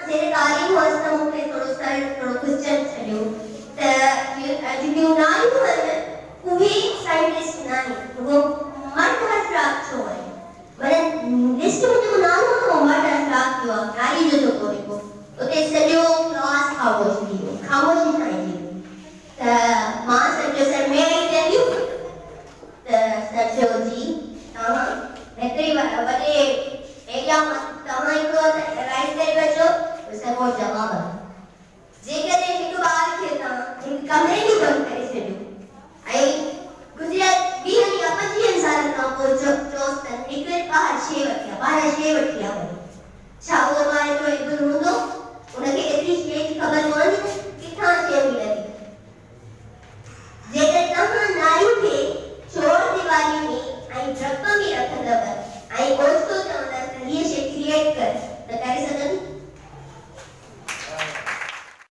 जॾहिं तालीम हुअसि त मूंखे थोरो सर थोरो क्वेश्चन छॾियो त जेकियूं नारियूं आहिनि उहे साइंटिस्ट न आहिनि, उहो मर्द हज़रात छो आहिनि। माना लिस्ट में जेको नालो हुओ उहो मर्द हज़रात जो आहे, नारी जो जेको जेको उते सॼो क्लास ख़ामोश थी वियो, ख़ामोशी छांइजी वई। त मां सम्झो सर में आई टेल यू त सर चयो जी तव्हां हिकिड़ी वॾे एरिया मां तव्हां हिकिड़ो राइट करे अचो सर उहो जवाबु आहे। जेकॾहिं हिकु ॿार खे तव्हां हिकु कमरे में बंदि करे छॾियो ऐं गुज़रियल 20 या 25 साल खां पोइ चयोसि त हिकु ॿार शइ वठी आहे, ॿार शइ वठी आहे, छा उहो ॿार जो इल्मु हूंदो?